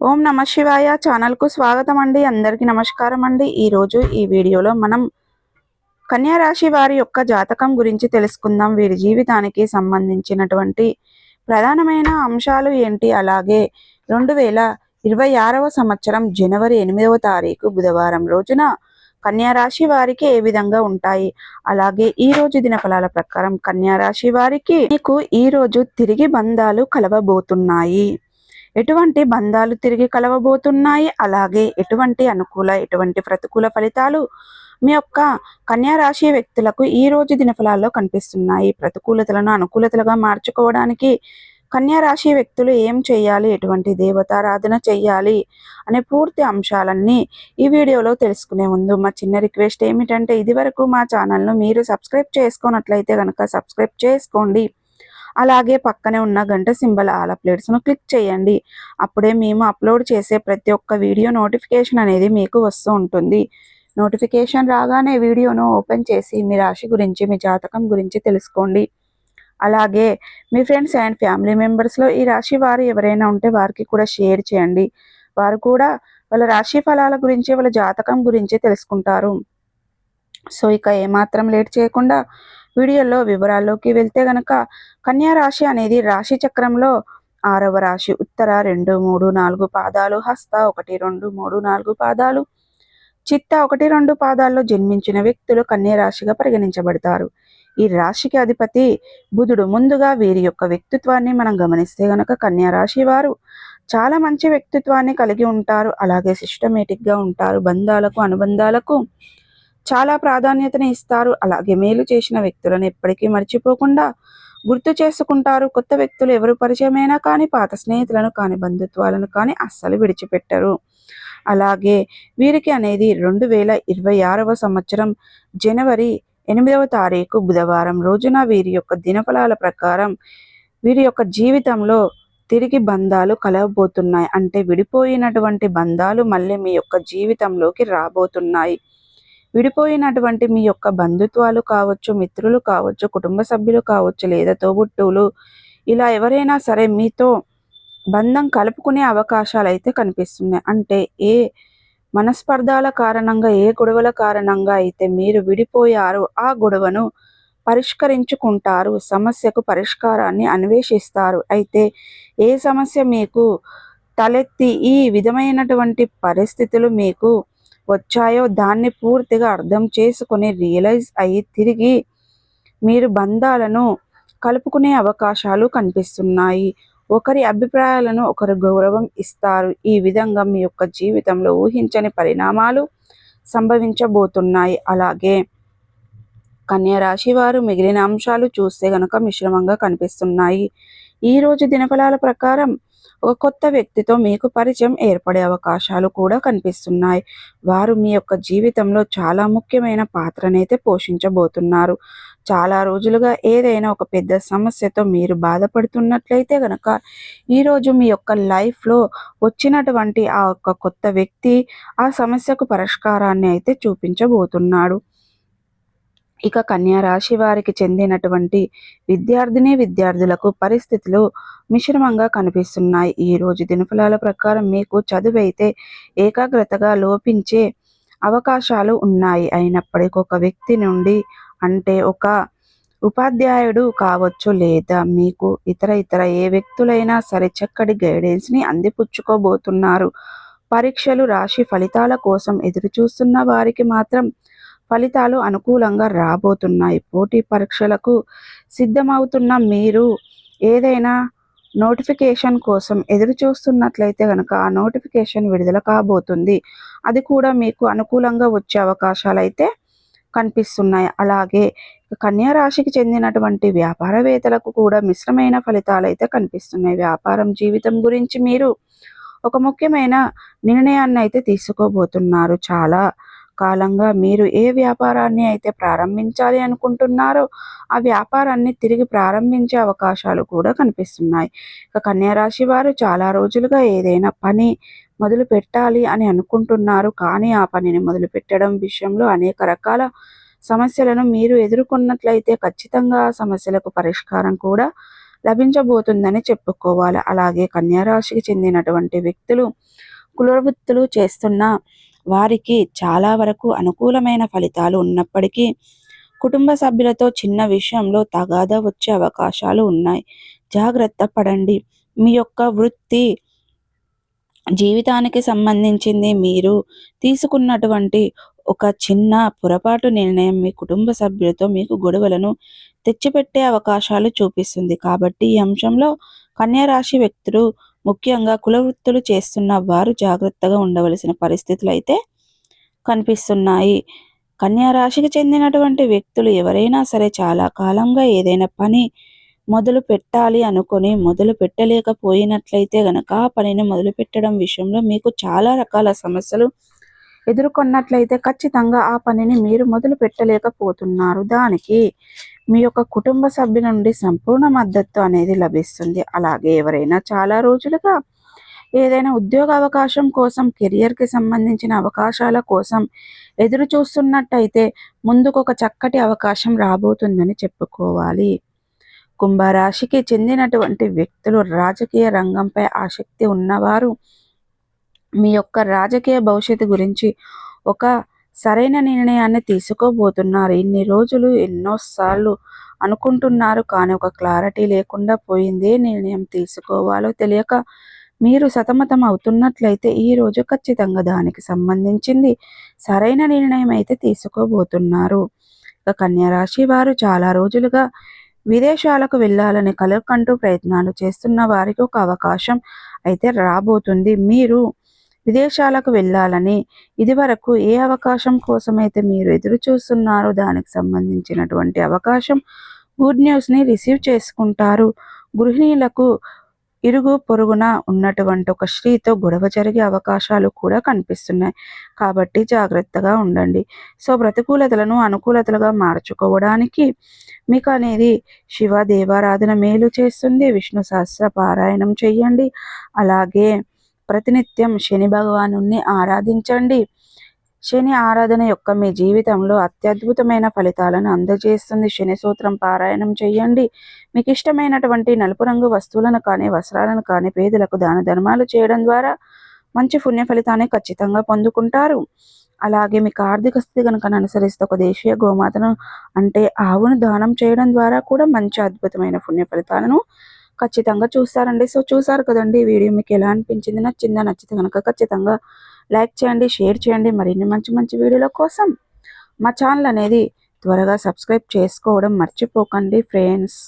ఓం నమ శివాయ ఛానల్కు స్వాగతం అండి. అందరికీ నమస్కారం అండి. ఈరోజు ఈ వీడియోలో మనం కన్యా రాశి వారి యొక్క జాతకం గురించి తెలుసుకుందాం. వీరి జీవితానికి సంబంధించినటువంటి ప్రధానమైన అంశాలు ఏంటి, అలాగే 2026వ సంవత్సరం జనవరి 8వ తారీఖు బుధవారం రోజున కన్యా రాశి వారికి ఏ విధంగా ఉంటాయి, అలాగే ఈ రోజు దినఫలాల ప్రకారం కన్యా రాశి వారికి మీకు ఈ రోజు తిరిగి బంధాలు కలవబోతున్నాయి. ఎటువంటి బంధాలు తిరిగి కలవబోతున్నాయి, అలాగే ఎటువంటి అనుకూల ఎటువంటి ప్రతికూల ఫలితాలు మీ యొక్క కన్యా రాశి వ్యక్తులకు ఈ రోజు దినఫలాల్లో కనిపిస్తున్నాయి. ప్రతికూలతలను అనుకూలతలుగా మార్చుకోవడానికి కన్యా రాశి వ్యక్తులు ఏం చేయాలి, ఎటువంటి దేవతారాధన చేయాలి అనే పూర్తి అంశాలన్నీ ఈ వీడియోలో తెలుసుకునే ముందు మా చిన్న రిక్వెస్ట్ ఏమిటంటే, ఇదివరకు మా ఛానల్ను మీరు సబ్స్క్రైబ్ చేసుకున్నట్లయితే కనుక సబ్స్క్రైబ్ చేసుకోండి. అలాగే పక్కనే ఉన్న గంట సింబల్ ఆల్ అప్డేట్స్ను క్లిక్ చేయండి. అప్పుడే మేము అప్లోడ్ చేసే ప్రతి ఒక్క వీడియో నోటిఫికేషన్ అనేది మీకు వస్తూ ఉంటుంది. నోటిఫికేషన్ రాగానే వీడియోను ఓపెన్ చేసి మీ రాశి గురించి, మీ జాతకం గురించి తెలుసుకోండి. అలాగే మీ ఫ్రెండ్స్ అండ్ ఫ్యామిలీ మెంబర్స్లో ఈ రాశి వారు ఎవరైనా ఉంటే వారికి కూడా షేర్ చేయండి. వారు కూడా వాళ్ళ రాశి ఫలాల గురించి, వాళ్ళ జాతకం గురించి తెలుసుకుంటారు. సో ఇక ఏమాత్రం లేట్ చేయకుండా వీడియోలో వివరాల్లోకి వెళ్తే గనక, కన్యా రాశి అనేది రాశి చక్రంలో 6వ రాశి. ఉత్తర 2, 3, 4 పాదాలు, హస్త 1, 2, 3, 4 పాదాలు, చిత్త 1, 2 పాదాల్లో జన్మించిన వ్యక్తులు కన్యా రాశిగా పరిగణించబడతారు. ఈ రాశికి అధిపతి బుధుడు. ముందుగా వీరి యొక్క వ్యక్తిత్వాన్ని మనం గమనిస్తే గనక, కన్యా రాశి వారు చాలా మంచి వ్యక్తిత్వాన్ని కలిగి ఉంటారు. అలాగే సిస్టమేటిక్గా ఉంటారు. బంధాలకు, అనుబంధాలకు చాలా ప్రాధాన్యతని ఇస్తారు. అలాగే మేలు చేసిన వ్యక్తులను ఎప్పటికీ మర్చిపోకుండా గుర్తు చేసుకుంటారు. కొత్త వ్యక్తులు ఎవరు పరిచయమైనా కానీ, పాత స్నేహితులను కానీ, బంధుత్వాలను కానీ అస్సలు విడిచిపెట్టరు. అలాగే వీరికి అనేది 2026వ సంవత్సరం జనవరి 8వ తారీఖు బుధవారం రోజున వీరి యొక్క దినఫలాల ప్రకారం వీరి యొక్క జీవితంలో తిరిగి బంధాలు కలవబోతున్నాయి. అంటే విడిపోయినటువంటి బంధాలు మళ్ళీ మీ యొక్క జీవితంలోకి రాబోతున్నాయి. విడిపోయినటువంటి మీ యొక్క బంధుత్వాలు కావచ్చు, మిత్రులు కావచ్చు, కుటుంబ సభ్యులు కావచ్చు, లేదా తోబుట్టువులు, ఇలా ఎవరైనా సరే మీతో బంధం కలుపుకునే అవకాశాలు అయితే కనిపిస్తున్నాయి. అంటే ఏ మనస్పర్ధాల కారణంగా, ఏ గొడవల కారణంగా అయితే మీరు విడిపోయారో ఆ గొడవను పరిష్కరించుకుంటారు. సమస్యకు పరిష్కారాన్ని అన్వేషిస్తారు. అయితే ఏ సమస్య మీకు తలెత్తి ఈ విధమైనటువంటి పరిస్థితులు మీకు వచ్చాయో దాన్ని పూర్తిగా అర్థం చేసుకొని రియలైజ్ అయ్యి తిరిగి మీరు బంధాలను కలుపుకునే అవకాశాలు కనిపిస్తున్నాయి. ఒకరి అభిప్రాయాలను ఒకరు గౌరవం ఇస్తారు. ఈ విధంగా మీ యొక్క జీవితంలో ఊహించని పరిణామాలు సంభవించబోతున్నాయి. అలాగే కన్యా రాశి వారు మిగిలిన అంశాలు చూస్తే గనక మిశ్రమంగా కనిపిస్తున్నాయి. ఈ రోజు దినఫలాల ప్రకారం ఒక కొత్త వ్యక్తితో మీకు పరిచయం ఏర్పడే అవకాశాలు కూడా కనిపిస్తున్నాయి. వారు మీ యొక్క జీవితంలో చాలా ముఖ్యమైన పాత్రనైతే పోషించబోతున్నారు. చాలా రోజులుగా ఏదైనా ఒక పెద్ద సమస్యతో మీరు బాధపడుతున్నట్లయితే గనక, ఈరోజు మీ యొక్క లైఫ్లో వచ్చినటువంటి ఆ ఒక్క కొత్త వ్యక్తి ఆ సమస్యకు పరిష్కారాన్ని అయితే చూపించబోతున్నాడు. ఇక కన్యా రాశి వారికి చెందినటువంటి విద్యార్థులకు పరిస్థితులు మిశ్రమంగా కనిపిస్తున్నాయి. ఈ రోజు దినఫలాల ప్రకారం మీకు చదువైతే ఏకాగ్రతగా లోపించే అవకాశాలు ఉన్నాయి. అయినప్పటికీ ఒక వ్యక్తి నుండి, అంటే ఒక ఉపాధ్యాయుడు కావచ్చు, లేదా మీకు ఇతర ఏ వ్యక్తులైనా సరే చక్కటి గైడెన్స్ని అందిపుచ్చుకోబోతున్నారు. పరీక్షలు, రాశి ఫలితాల కోసం ఎదురు చూస్తున్న వారికి మాత్రం ఫలితాలు అనుకూలంగా రాబోతున్నాయి. పోటీ పరీక్షలకు సిద్ధమవుతున్న మీరు ఏదైనా నోటిఫికేషన్ కోసం ఎదురు చూస్తున్నట్లయితే కనుక ఆ నోటిఫికేషన్ విడుదల కాబోతుంది. అది కూడా మీకు అనుకూలంగా వచ్చే అవకాశాలు అయితే కనిపిస్తున్నాయి. అలాగే కన్యా రాశికి చెందినటువంటి వ్యాపారవేత్తలకు కూడా మిశ్రమైన ఫలితాలు అయితే కనిపిస్తున్నాయి. వ్యాపారం, జీవితం గురించి మీరు ఒక ముఖ్యమైన నిర్ణయాన్ని అయితే తీసుకోబోతున్నారు. చాలా కాలంగా మీరు ఏ వ్యాపారాన్ని అయితే ప్రారంభించాలి అనుకుంటున్నారో ఆ వ్యాపారాన్ని తిరిగి ప్రారంభించే అవకాశాలు కూడా కనిపిస్తున్నాయి. ఇక కన్యా రాశి వారు చాలా రోజులుగా ఏదైనా పని మొదలు పెట్టాలి అని అనుకుంటున్నారు. కానీ ఆ పనిని మొదలు పెట్టడం విషయంలో అనేక రకాల సమస్యలను మీరు ఎదుర్కొన్నట్లయితే ఖచ్చితంగా ఆ సమస్యలకు పరిష్కారం కూడా లభించబోతుందని చెప్పుకోవాలి. అలాగే కన్యా రాశికి చెందినటువంటి వ్యక్తులు కులవృత్తులు చేస్తున్న వారికి చాలా వరకు అనుకూలమైన ఫలితాలు ఉన్నప్పటికీ కుటుంబ సభ్యులతో చిన్న విషయంలో తగాదా వచ్చే అవకాశాలు ఉన్నాయి. జాగ్రత్త పడండి. మీ యొక్క వృత్తి జీవితానికి సంబంధించింది. మీరు తీసుకున్నటువంటి ఒక చిన్న పొరపాటు నిర్ణయం మీ కుటుంబ సభ్యులతో మీకు గొడవలను తెచ్చిపెట్టే అవకాశాలు చూపిస్తుంది. కాబట్టి ఈ అంశంలో కన్యా రాశి వ్యక్తులు ముఖ్యంగా కులవృత్తులు చేస్తున్న వారు జాగ్రత్తగా ఉండవలసిన పరిస్థితులు అయితే కనిపిస్తున్నాయి. కన్యా రాశికి చెందినటువంటి వ్యక్తులు ఎవరైనా సరే చాలా కాలంగా ఏదైనా పని మొదలు పెట్టాలి అనుకొని మొదలు పెట్టలేకపోయినట్లయితే గనక ఆ పనిని మొదలు పెట్టడం విషయంలో మీకు చాలా రకాల సమస్యలు ఎదుర్కొన్నట్లయితే ఖచ్చితంగా ఆ పనిని మీరు మొదలు పెట్టలేకపోతున్నారు. దానికి మీ యొక్క కుటుంబ సభ్యుల నుండి సంపూర్ణ మద్దతు అనేది లభిస్తుంది. అలాగే ఎవరైనా చాలా రోజులుగా ఏదైనా ఉద్యోగ అవకాశం కోసం కెరియర్కి సంబంధించిన అవకాశాల కోసం ఎదురు చూస్తున్నట్టయితే ముందుకు ఒక చక్కటి అవకాశం రాబోతుందని చెప్పుకోవాలి. కుంభరాశికి చెందినటువంటి వ్యక్తులు రాజకీయ రంగంపై ఆసక్తి ఉన్నవారు మీ యొక్క రాజకీయ భవిష్యత్తు గురించి ఒక సరైన నిర్ణయాన్ని తీసుకోబోతున్నారు. ఇన్ని రోజులు ఎన్నోసార్లు అనుకుంటున్నారు, కానీ ఒక క్లారిటీ లేకుండా పోయింది. ఏ నిర్ణయం తీసుకోవాలో తెలియక మీరు సతమతం అవుతున్నట్లయితే ఈరోజు ఖచ్చితంగా దానికి సంబంధించింది సరైన నిర్ణయం అయితే తీసుకోబోతున్నారు. ఇక కన్యా రాశి వారు చాలా రోజులుగా విదేశాలకు వెళ్ళాలని కలకంటూ ప్రయత్నాలు చేస్తున్న వారికి ఒక అవకాశం అయితే రాబోతుంది. మీరు విదేశాలకు వెళ్ళాలని ఇదివరకు ఏ అవకాశం కోసమైతే మీరు ఎదురు చూస్తున్నారో దానికి సంబంధించినటువంటి అవకాశం గుడ్ న్యూస్ని రిసీవ్ చేసుకుంటారు. గృహిణీలకు ఇరుగు పొరుగున ఉన్నటువంటి ఒక స్త్రీతో గొడవ జరిగే అవకాశాలు కూడా కనిపిస్తున్నాయి. కాబట్టి జాగ్రత్తగా ఉండండి. సో ప్రతికూలతలను అనుకూలతలుగా మార్చుకోవడానికి మీకు అనేది శివ దేవారాధన మేలు చేస్తుంది. విష్ణు సహస్ర పారాయణం చెయ్యండి. అలాగే ప్రతినిత్యం శని భగవాను ఆరాధించండి. శని ఆరాధన యొక్క మీ జీవితంలో అత్యద్భుతమైన ఫలితాలను అందజేస్తుంది. శని సూత్రం పారాయణం చేయండి. మీకు ఇష్టమైనటువంటి నలుపు రంగు వస్తువులను కానీ వస్త్రాలను కానీ పేదలకు దాన ధర్మాలు చేయడం ద్వారా మంచి పుణ్య ఫలితాన్ని ఖచ్చితంగా పొందుకుంటారు. అలాగే మీకు ఆర్థిక స్థితి కనుక అనుసరిస్తే ఒక దేశీయ గోమాతను అంటే ఆవును దానం చేయడం ద్వారా కూడా మంచి అద్భుతమైన పుణ్య ఫలితాలను ఖచ్చితంగా చూస్తారండి. సో చూసారు కదండి, ఈ వీడియో మీకు ఎలా అనిపించింది? నచ్చిందా? నచ్చితే కనుక ఖచ్చితంగా లైక్ చేయండి, షేర్ చేయండి. మరిన్ని మంచి మంచి వీడియోల కోసం మా ఛానల్ అనేది త్వరగా సబ్స్క్రైబ్ చేసుకోవడం మర్చిపోకండి ఫ్రెండ్స్.